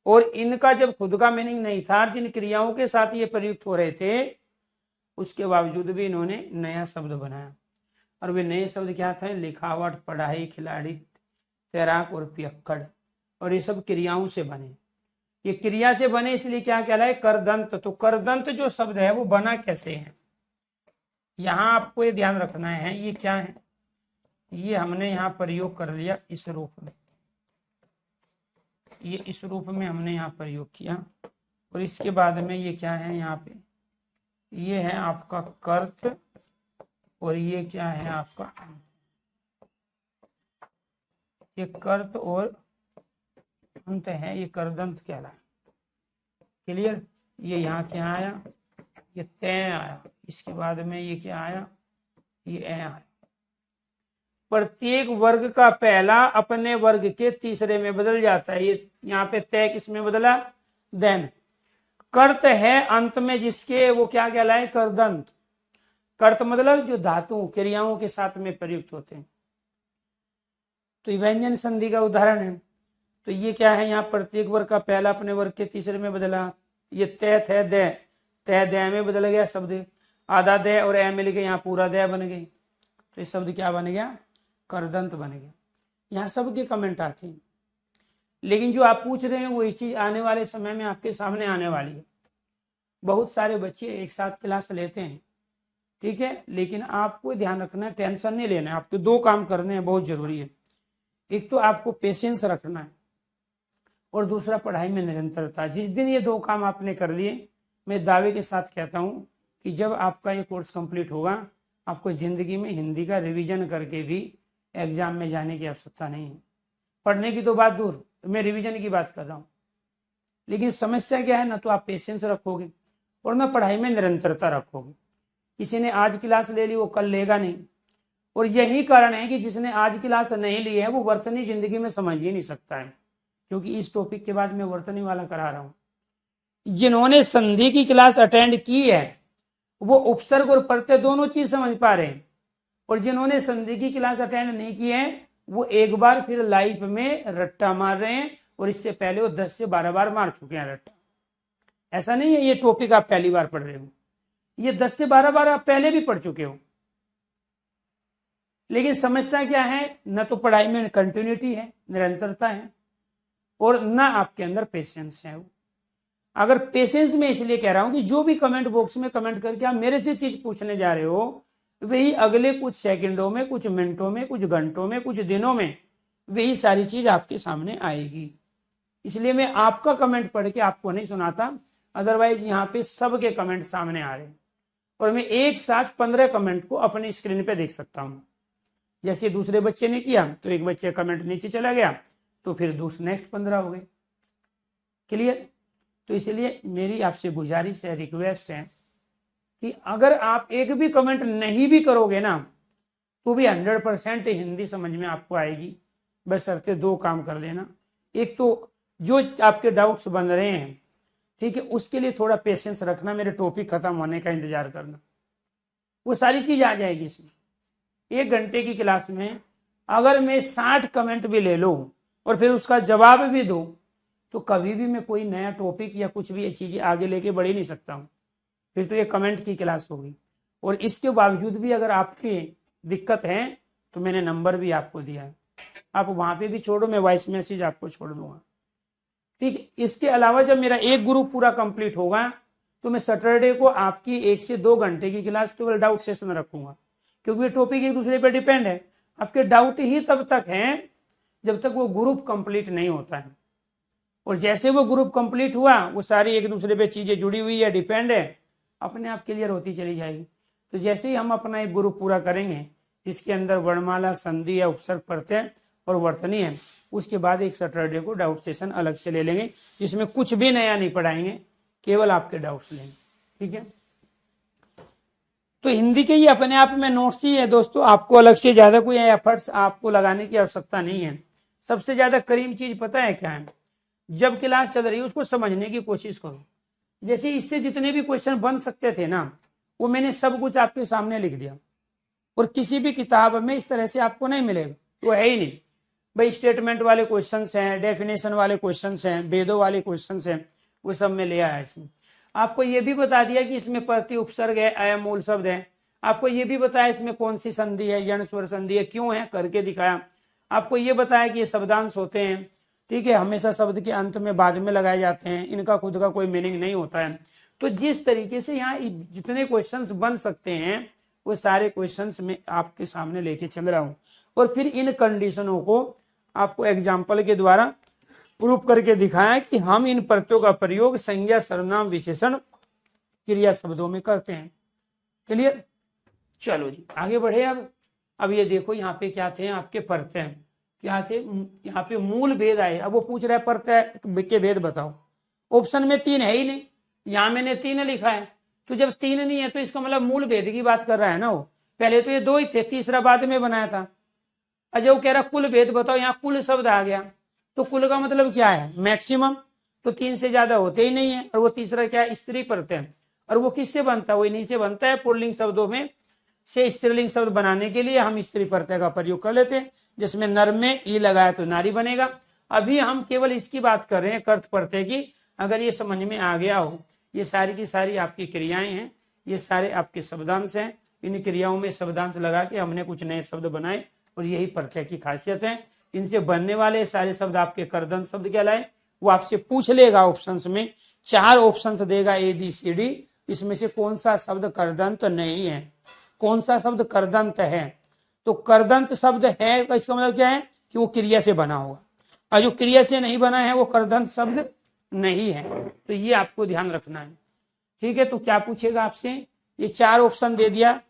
और इनका जब खुद का मीनिंग नहीं था, जिन क्रियाओं के साथ ये प्रयुक्त हो रहे थे, उसके बावजूद भी इन्होंने नया शब्द बनाया। और वे नए शब्द क्या थे? लिखावट, पढ़ाई, खिलाड़ी, तैराक और पियक्कड़। और ये सब क्रियाओं से बने। ये क्रिया से बने इसलिए क्या कहलाए? करदंत। तो करदंत जो शब्द है वो बना कैसे है? यहाँ आपको ये ध्यान रखना है। ये क्या है? ये हमने यहाँ प्रयोग कर लिया इस रूप में। ये इस रूप में हमने यहाँ प्रयोग किया, और इसके बाद में ये क्या है? यहाँ पे ये है आपका कर्त, और ये क्या है आपका? ये कर्त और अंत है, ये करदंत कहलाए। क्लियर? ये यहाँ क्या आया? ये तय आया। इसके बाद में ये क्या आया? ये ए आया। प्रत्येक वर्ग का पहला अपने वर्ग के तीसरे में बदल जाता है। ये यहाँ पे तय किस में बदला? दय में। कर्त है अंत में जिसके, वो क्या कहलाए? करदंत। कर्त मतलब जो धातु क्रियाओं के साथ में प्रयुक्त होते हैं। तो व्यंजन संधि का उदाहरण है। तो ये क्या है? यहाँ प्रत्येक वर्ग का पहला अपने वर्ग के तीसरे में बदला। ये तय थे दय, तय दय में बदल गया शब्द। आधा दय और ए मिल के यहाँ पूरा दय बन गई। तो ये शब्द क्या बन गया? करदंत बन गया। यहाँ सबके कमेंट आते हैं, लेकिन जो आप पूछ रहे हैं वही चीज आने वाले समय में आपके सामने आने वाली है। बहुत सारे बच्चे एक साथ क्लास लेते हैं, ठीक है। लेकिन आपको ध्यान रखना है, टेंशन नहीं लेना है, आपको दो काम करने हैं, बहुत जरूरी है। एक तो आपको पेशेंस रखना है और दूसरा पढ़ाई में निरंतरता। जिस दिन ये दो काम आपने कर लिए, मैं दावे के साथ कहता हूँ कि जब आपका ये कोर्स कंप्लीट होगा, आपको जिंदगी में हिंदी का रिवीजन करके भी एग्जाम में जाने की आवश्यकता नहीं है। पढ़ने की तो बात दूर, मैं रिवीजन की बात कर रहा हूँ। लेकिन समस्या क्या है, ना तो आप पेशेंस रखोगे और ना पढ़ाई में निरंतरता रखोगे। किसी ने आज क्लास ले ली, वो कल लेगा नहीं। और यही कारण है कि जिसने आज क्लास नहीं ली है, वो वर्तनी जिंदगी में समझ ही नहीं सकता है। क्योंकि इस टॉपिक के बाद मैं वर्तनी वाला करा रहा हूं। जिन्होंने संधि की क्लास अटेंड की है, वो उपसर्ग और प्रत्यय दोनों चीज समझ पा रहे हैं। और जिन्होंने संधि की क्लास अटेंड नहीं की है, वो एक बार फिर लाइफ में रट्टा मार रहे हैं। और इससे पहले वो 10 से 12 बार मार चुके हैं रट्टा। ऐसा नहीं है ये टॉपिक आप पहली बार पढ़ रहे हो, ये 10 से 12 बार आप पहले भी पढ़ चुके हो। लेकिन समस्या क्या है, न तो पढ़ाई में कंटिन्यूटी है, निरंतरता है, और न आपके अंदर पेशेंस है। अगर पेशेंस में इसलिए कह रहा हूं कि जो भी कमेंट बॉक्स में कमेंट करके आप मेरे से चीज पूछने जा रहे हो, वही अगले कुछ सेकंडों में, कुछ मिनटों में, कुछ घंटों में, कुछ दिनों में वही सारी चीज आपके सामने आएगी। इसलिए मैं आपका कमेंट पढ़ के आपको नहीं सुनाता, अदरवाइज यहाँ पे सबके कमेंट सामने आ रहे हैं और मैं एक साथ 15 कमेंट को अपनी स्क्रीन पे देख सकता हूँ। जैसे दूसरे बच्चे ने किया तो एक बच्चे कमेंट नीचे चला गया, तो फिर दूसरे नेक्स्ट 15 हो गए। क्लियर? तो इसलिए मेरी आपसे गुजारिश है, रिक्वेस्ट है कि अगर आप एक भी कमेंट नहीं भी करोगे ना, तो भी 100% हिंदी समझ में आपको आएगी। बशर्ते दो काम कर लेना। एक तो जो आपके डाउट्स बन रहे हैं, ठीक है, उसके लिए थोड़ा पेशेंस रखना, मेरे टॉपिक खत्म होने का इंतजार करना, वो सारी चीज आ जाएगी इसमें। 1 घंटे की क्लास में अगर मैं 60 कमेंट भी ले लूं और फिर उसका जवाब भी दूं, तो कभी भी मैं कोई नया टॉपिक या कुछ भी चीजें आगे लेके बढ़ ही नहीं सकता हूं। फिर तो ये कमेंट की क्लास होगी। और इसके बावजूद भी अगर आपकी दिक्कत है, तो मैंने नंबर भी आपको दिया है, आप वहां पे भी छोड़ो, मैं वॉइस मैसेज आपको छोड़ दूंगा। ठीक। इसके अलावा जब मेरा एक ग्रुप पूरा कंप्लीट होगा, तो मैं सैटरडे को आपकी 1 से 2 घंटे की क्लास केवल डाउट सेशन रखूंगा। क्योंकि ये टॉपिक एक दूसरे पर डिपेंड है। आपके डाउट ही तब तक हैं जब तक वो ग्रुप कंप्लीट नहीं होता है। और जैसे वो ग्रुप कंप्लीट हुआ, वो सारी एक दूसरे पे चीजें जुड़ी हुई है, डिपेंड है, अपने आप क्लियर होती चली जाएगी। तो जैसे ही हम अपना एक ग्रुप पूरा करेंगे, इसके अंदर वर्णमाला, संधि या उपसर्ग प्रत्यय और वर्तनी है, उसके बाद एक सैटरडे को डाउट सेशन अलग से ले लेंगे, जिसमें कुछ भी नया नहीं पढ़ाएंगे, केवल आपके डाउट्स लेंगे। ठीक है? तो हिंदी के ये अपने आप में नोट्स ही है दोस्तों, आपको अलग से ज्यादा कोई एफर्ट्स आपको लगाने की आवश्यकता नहीं है। सबसे ज्यादा करीम चीज पता है क्या है? जब क्लास चल रही है उसको समझने की कोशिश करो। जैसे इससे जितने भी क्वेश्चन बन सकते थे ना, वो मैंने सब कुछ आपके सामने लिख दिया। और किसी भी किताब में इस तरह से आपको नहीं मिलेगा, वो है ही नहीं भाई। स्टेटमेंट वाले क्वेश्चंस हैं, डेफिनेशन वाले क्वेश्चंस हैं, भेदों वाले क्वेश्चंस हैं, वो सब में ले आया इसमें। आपको ये भी बता दिया कि इसमें प्रति उपसर्ग है, अयम मूल शब्द है। आपको ये भी बताया इसमें कौन सी संधि है, यण स्वर संधि है, क्यों है, करके दिखाया। आपको ये बताया कि ये शब्दांश होते हैं, ठीक है, हमेशा शब्द के अंत में बाद में लगाए जाते हैं, इनका खुद का कोई मीनिंग नहीं होता है। तो जिस तरीके से यहाँ जितने क्वेश्चंस बन सकते हैं, वो सारे क्वेश्चंस में आपके सामने लेके चल रहा हूं। और फिर इन कंडीशनों को आपको एग्जाम्पल के द्वारा प्रूफ करके दिखाया कि हम इन प्रत्ययों का प्रयोग संज्ञा, सर्वनाम, विशेषण, क्रिया शब्दों में करते हैं। क्लियर? चलो जी आगे बढ़े। अब ये देखो यहाँ पे क्या थे आपके प्रत्यय, क्या थे? यहाँ पे मूल भेद आए। अब वो पूछ रहा है प्रत्यय के भेद बताओ। ऑप्शन में 3 है ही नहीं, यहाँ मैंने 3 लिखा है। तो जब 3 नहीं है तो इसका मतलब मूल भेद की बात कर रहा है ना वो। पहले तो ये 2 ही थे, तीसरा बाद में बनाया था। अजय वो कह रहा कुल भेद बताओ, यहाँ कुल शब्द आ गया। तो कुल का मतलब क्या है? मैक्सिमम। तो 3 से ज्यादा होते ही नहीं है। और वो तीसरा क्या है? स्त्री प्रत्यय। और वो किससे बनता है? वो नीचे बनता है पुल्लिंग शब्दों में से स्त्रीलिंग शब्द बनाने के लिए हम स्त्री प्रत्यय का प्रयोग कर लेते हैं, जिसमें नर में ई लगाया तो नारी बनेगा। अभी हम केवल इसकी बात कर रहे हैं कर्त प्रत्यय की। अगर ये समझ में आ गया हो, ये सारी की सारी आपकी क्रियाएं हैं, ये सारे आपके शब्दांश हैं। इन क्रियाओं में शब्दांश लगा के हमने कुछ नए शब्द बनाए, और यही प्रत्यय की खासियत है। इनसे बनने वाले सारे शब्द आपके कर्दन शब्द कहलाए। वो आपसे पूछ लेगा ऑप्शंस में, 4 ऑप्शंस देगा A B C D, इसमें से कौन सा शब्द करदंत नहीं है, कौन सा शब्द करदंत है। तो करदंत शब्द है तो इसका मतलब क्या है कि वो क्रिया से बना होगा, और जो क्रिया से नहीं बना है वो करदंत शब्द नहीं है। तो ये आपको ध्यान रखना है। ठीक है, तो क्या पूछेगा आपसे, ये 4 ऑप्शन दे दिया,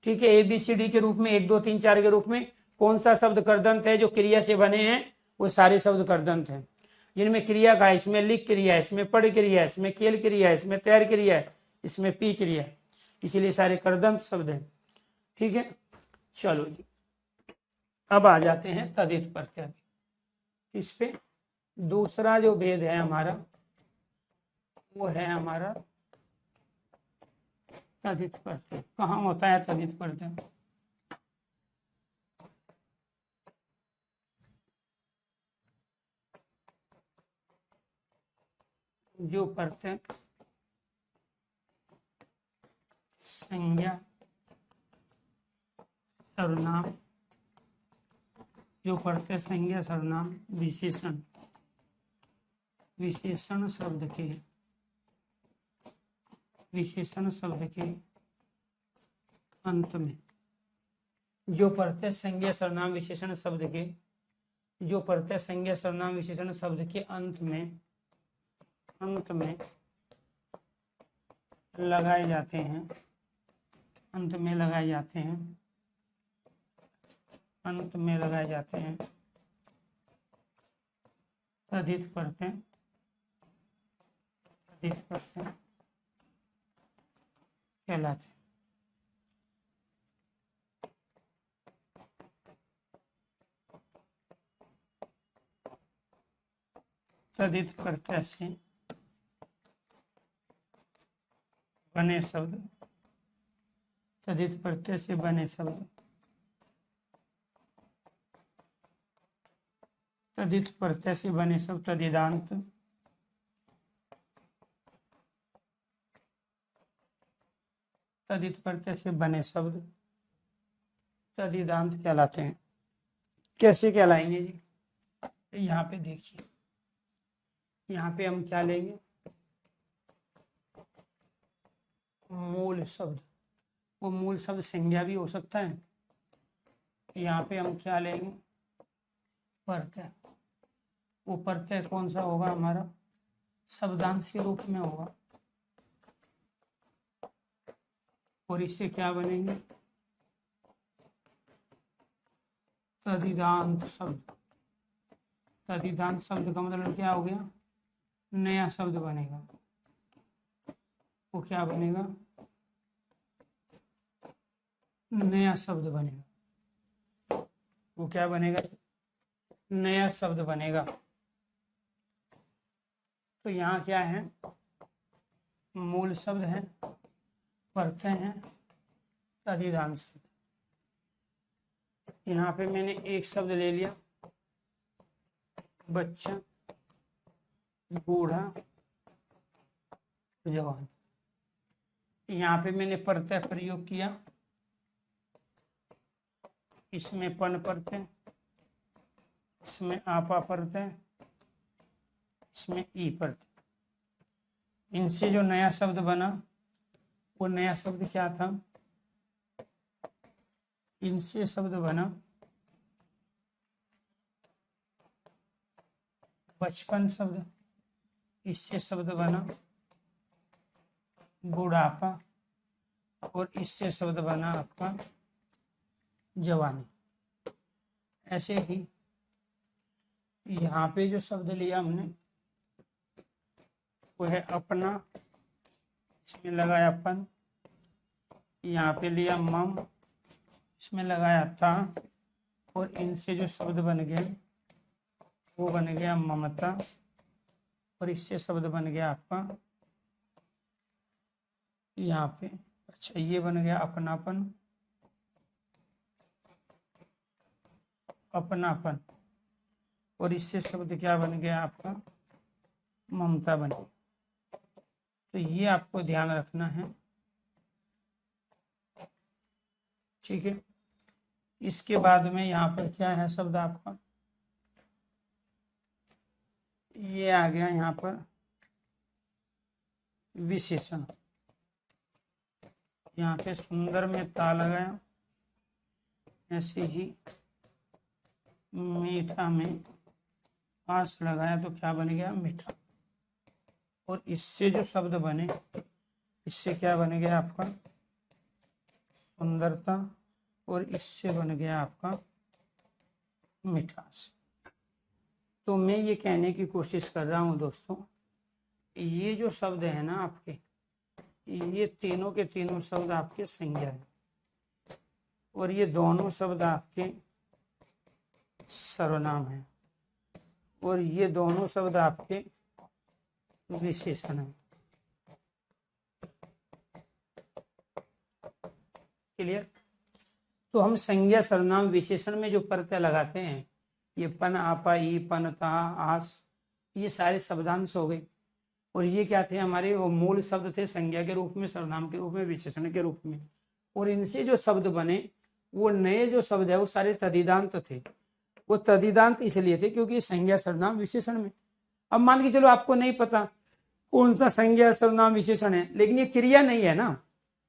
ठीक है, ABCD के रूप में, 1 2 3 4 के रूप में, कौन सा शब्द करदंत है, जो क्रिया से बने हैं वो सारे शब्द करदंत हैं। जिनमें क्रिया का, इसमें लिख क्रिया है, इसमें पढ़ क्रिया है, इसमें खेल क्रिया है, इसमें तैर क्रिया है, इसमें पी क्रिया है, इसीलिए सारे करदंत शब्द हैं। ठीक है, चलो जी, अब आ जाते हैं तदित प्रत्यय। इस पे दूसरा जो भेद है हमारा वो है हमारा तदित प्रत्यय। कहाँ होता है तदित प्रत्यय, जो प्रत्यय संज्ञा सर्वनाम, जो प्रत्यय संज्ञा सर्वनाम विशेषण, विशेषण शब्द के, विशेषण शब्द के अंत में, जो प्रत्यय संज्ञा सर्वनाम विशेषण शब्द के, जो प्रत्यय संज्ञा सर्वनाम विशेषण शब्द के अंत में लगाए जाते हैं, अंत में लगाए जाते हैं, अंत में लगाए जाते हैं, तदित प्रत्यय, तदित प्रत्यय कहलाते हैं। तदित प्रत्यय से बने शब्द, तदित प्रत्यय से बने शब्द, तदित प्रत्यय से बने शब्द तदिदांत, तदित प्रत्यय से बने शब्द तदिदांत कहलाते हैं। कैसे कहलाएंगे जी, यहाँ पे देखिए, यहाँ पे हम क्या लेंगे, मूल शब्द, वो मूल शब्द संज्ञा भी हो सकता है। यहाँ पे हम क्या लेंगे, प्रत्यय, वो प्रत्यय कौन सा होगा हमारा, शब्दांश के रूप में होगा, और इससे क्या बनेंगे, तदिदांत शब्द। तदिदांत शब्द का मतलब क्या हो गया, नया शब्द बनेगा। वो क्या बनेगा, नया शब्द बनेगा। वो क्या बनेगा, नया शब्द बनेगा। तो यहाँ क्या है, मूल शब्द है, प्रत्यय है, तदिदांत शब्द। यहाँ पे मैंने एक शब्द ले लिया, बच्चा, बूढ़ा, जवान। यहाँ पे मैंने प्रत्यय प्रयोग किया, इसमें पन प्रत्यय, इसमें आपा प्रत्यय, इसमें ई प्रत्यय। इनसे जो नया शब्द बना वो नया शब्द क्या था, इनसे शब्द बना बचपन शब्द, इससे शब्द बना बुढ़ापा, और इससे शब्द बना आपका जवानी। ऐसे ही यहाँ पे जो शब्द लिया हमने वो है अपना, इसमें लगाया अपन, यहाँ पे लिया मम, इसमें लगाया था, और इनसे जो शब्द बन गया वो बन गया ममता, और इससे शब्द बन गया आपका यहाँ पे, अच्छा ये बन गया अपनापन, अपनापन, और इससे शब्द क्या बन गया आपका, ममता बन गई। तो ये आपको ध्यान रखना है। ठीक है, इसके बाद में यहाँ पर क्या है शब्द आपका, ये आ गया यहाँ पर विशेषण। यहाँ पे सुंदर में ता लगाया, ऐसे ही मीठा में आस लगाया तो क्या बन गया? मीठा। और इससे जो शब्द बने, इससे क्या बन गया आपका? सुंदरता। और इससे बन गया आपका मिठास। तो मैं ये कहने की कोशिश कर रहा हूँ दोस्तों, ये जो शब्द है ना आपके, ये तीनों के तीनों शब्द आपके संज्ञा है, और ये दोनों शब्द आपके सर्वनाम है, और ये दोनों शब्द आपके विशेषण है। क्लियर? तो हम संज्ञा सर्वनाम विशेषण में जो प्रत्यय लगाते हैं, ये पन, आपा, ई, पन, ता, आस, ये सारे शब्दांश हो गए। और ये क्या थे? हमारे वो मूल शब्द थे संज्ञा के रूप में, सर्वनाम के रूप में, विशेषण के रूप में। और इनसे जो शब्द बने, वो नए जो शब्द है वो सारे तदिदांत थे। वो तदिदांत इसलिए थे क्योंकि संज्ञा सर्वनाम विशेषण में। अब मान के चलो आपको नहीं पता कौन सा संज्ञा सर्वनाम विशेषण है, लेकिन ये क्रिया नहीं है ना,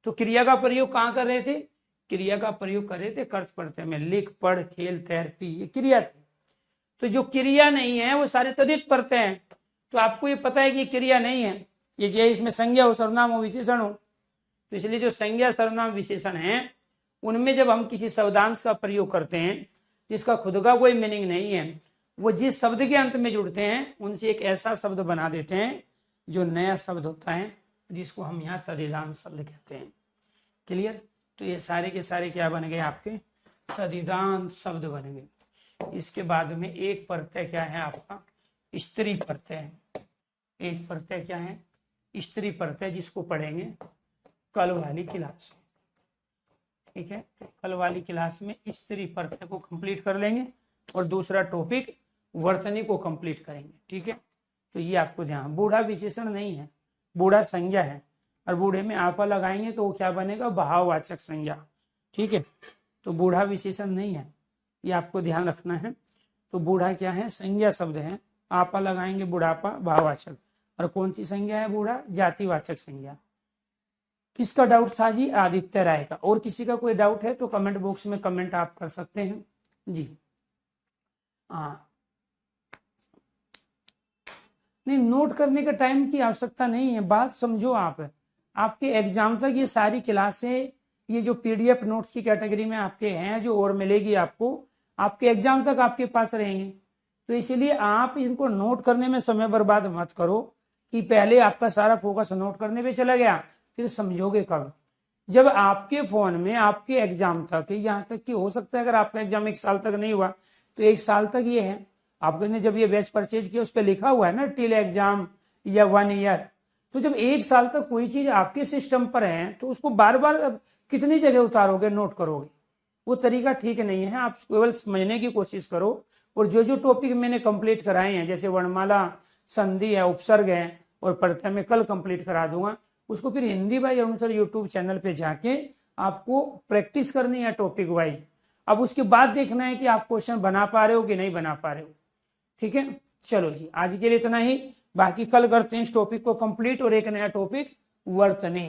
तो क्रिया का प्रयोग कहाँ कर रहे थे? क्रिया का प्रयोग कर रहे थे कर्त प्रत्यय में। लिख, पढ़, खेल, तैर, पी, ये क्रिया थी। तो जो क्रिया नहीं है वो सारे तदित प्रत्यय हैं। तो आपको ये पता है कि क्रिया नहीं है, ये इसमें संज्ञा हो, सर्वनाम हो, विशेषण हो। तो इसलिए जो संज्ञा सर्वनाम विशेषण है, उनमें जब हम किसी शब्दांश का प्रयोग करते हैं जिसका खुद का कोई मीनिंग नहीं है, वो जिस शब्द के अंत में जुड़ते हैं उनसे एक ऐसा शब्द बना देते हैं जो नया शब्द होता है, जिसको हम यहाँ तदिदांत शब्द कहते हैं। क्लियर? तो ये सारे के सारे क्या बन गए? आपके तदिदांत शब्द बन गए। इसके बाद में एक प्रत्यय क्या है आपका? स्त्री प्रत्यय। एक प्रत्यय क्या है? स्त्री प्रत्यय, जिसको पढ़ेंगे कल वाली क्लास में। ठीक है, तो कल वाली क्लास में स्त्री प्रत्यय को कंप्लीट कर लेंगे और दूसरा टॉपिक वर्तनी को कंप्लीट करेंगे। ठीक है, तो ये आपको ध्यान। बूढ़ा विशेषण नहीं है, बूढ़ा संज्ञा है, और बूढ़े में आपा लगाएंगे तो वो क्या बनेगा? भाववाचक संज्ञा। ठीक है, तो बूढ़ा विशेषण नहीं है, ये आपको ध्यान रखना है। तो बूढ़ा क्या है? संज्ञा शब्द है, आपा लगाएंगे बुढ़ापा, भाववाचक। और कौन सी संज्ञा है? बूढ़ा जातिवाचक संज्ञा। किसका डाउट था जी? आदित्य राय का। और किसी का कोई डाउट है तो कमेंट बॉक्स में कमेंट आप कर सकते हैं जी। हाँ, नहीं, नोट करने का टाइम की आवश्यकता नहीं है, बात समझो आप। आपके एग्जाम तक ये सारी क्लासें, ये जो पीडीएफ नोट्स की कैटेगरी में आपके हैं, जो और मिलेगी आपको, आपके एग्जाम तक आपके पास रहेंगे। तो इसीलिए आप इनको नोट करने में समय बर्बाद मत करो कि पहले आपका सारा फोकस नोट करने पे चला गया, फिर समझोगे कब? जब आपके फोन में आपके एग्जाम तक, यहाँ तक कि हो सकता है अगर आपका एग्जाम 1 साल तक नहीं हुआ तो 1 साल तक ये है, आपने जब ये बैच परचेज किया उस पर लिखा हुआ है ना टिल एग्जाम या 1 ईयर। तो जब 1 साल तक कोई चीज आपके सिस्टम पर है तो उसको बार बार कितनी जगह उतारोगे, नोट करोगे? वो तरीका ठीक नहीं है। आप केवल समझने की कोशिश करो। और जो जो टॉपिक मैंने कंप्लीट कराए हैं, जैसे वर्णमाला, संधि है, उपसर्ग है और प्रत्यय में कल कंप्लीट करा दूंगा, उसको फिर हिंदी बाई अनुसार यूट्यूब चैनल पे जाके आपको प्रैक्टिस करनी है टॉपिक वाइज। अब उसके बाद देखना है कि आप क्वेश्चन बना पा रहे हो कि नहीं बना पा रहे हो। ठीक है, चलो जी, आज के लिए इतना ही। बाकी कल करते हैं इस टॉपिक को कंप्लीट और एक नया टॉपिक वर्तनी।